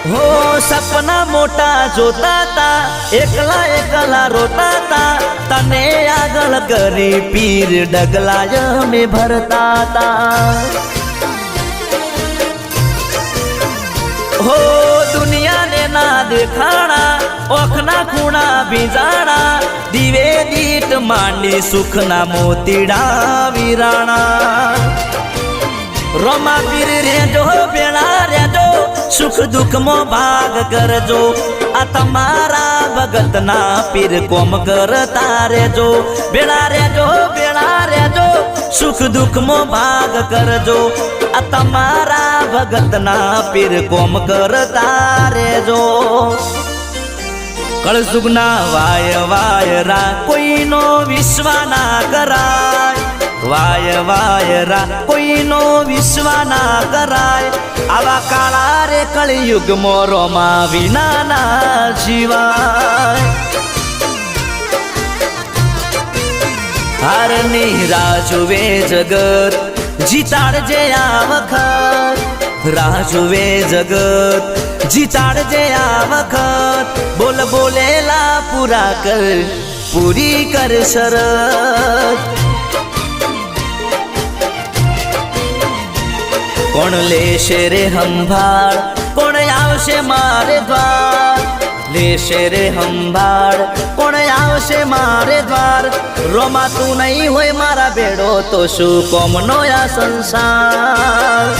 हो सपना मोटा जोता ता एकला एकला रोता ता तने आगळ करी पीर डगलाय में भरता ता हो दुनिया ने ना देखाणा ओखना खूणा बीजाणा दिवे दीट मांडी सुखना मोतीड़ा वीराणा रोमा पीर रेजो बेड़ा रेजो सुख दुख मो भाग करजो आ तमारा भगत ना पीर कोम करता रेजो बेड़ा रेजो सुख दुख मो भाग करजो आ तमारा भगत ना पीर कोम करता रेजो कलसुगना वाय वाय रा कोई नो विश्वा ना कराय वाय वाय रा कोई नो विश्वा ना कराय आवा काळा रे कलियुग मोरो मा विना ना जीवाय हरनी राजुवे जगत जीताडजे आ वखत राजुवे जगत जीताडजे आ वखत बोल बोलेला पूरा कर पूरी कर शरत कोण लेशे रे हंभाळ कोण आवशे मारे द्वार लेशे रे हंभाळ कोण आवशे मारे द्वार रोमा तू नहीं होय मारा बेड़ो तो शू कोमनो या संसार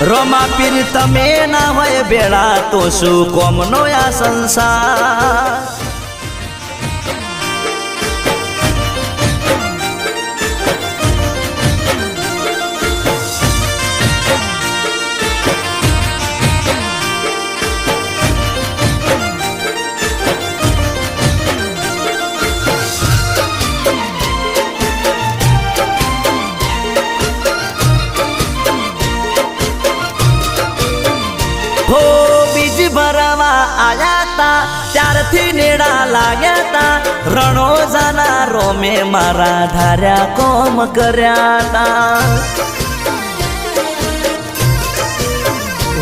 रोमा पीर तमे ना होय बेड़ा तो शू कोमनो या संसार हो बीज भरावा आया ता त्यारथी नेड़ा लाग्या ता रणो जाना रोमे मारा धार्या कोम कर्या ता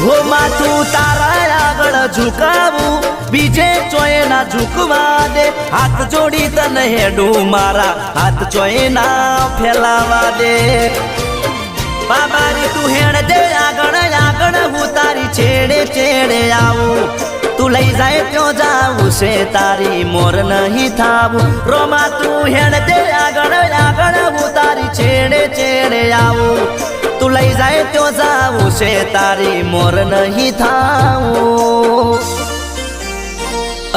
हो माथू तारा आगळ झुकावू बीजे चोये ना झुकवा दे हाथ जोड़ी तन हेडू मारा हाथ चोये ना फैलावा दे बाबारी तू हेण दे आगण आगण हूँ तारी छेड़े छेड़े आऊ तू लई जाए क्यों जाऊ से तारी मोर नहीं थाऊ रोमा तू हेण दे आगण आगण हूँ तारी छेड़े छेड़े आऊ तू लई जाए क्यों जाऊ से तारी मोर नहीं थाऊ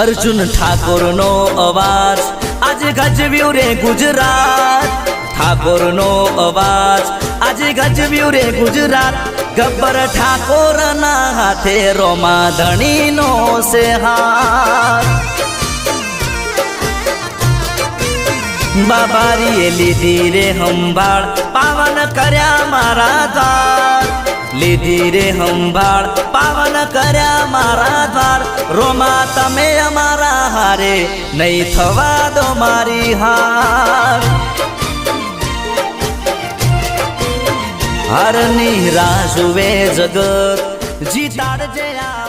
अर्जुन ठाकुर नो अवाज आज गजव्यू रे गुजरात ठाकुर नो अवाज आज गजव्यू रे गुजरात गब्बर ठाकुर ना हाथे रोमा धनी नो से हाथ बाबारी लीधी रे हंभाळ पावन कर्या मारा द्वार लीधी रे हंभाळ पावन कर्या मारा द्वार रोमा तमे अमारा हारे नहीं थवा दो मारी हार हरनी राजुवे जगत जीताडजे आ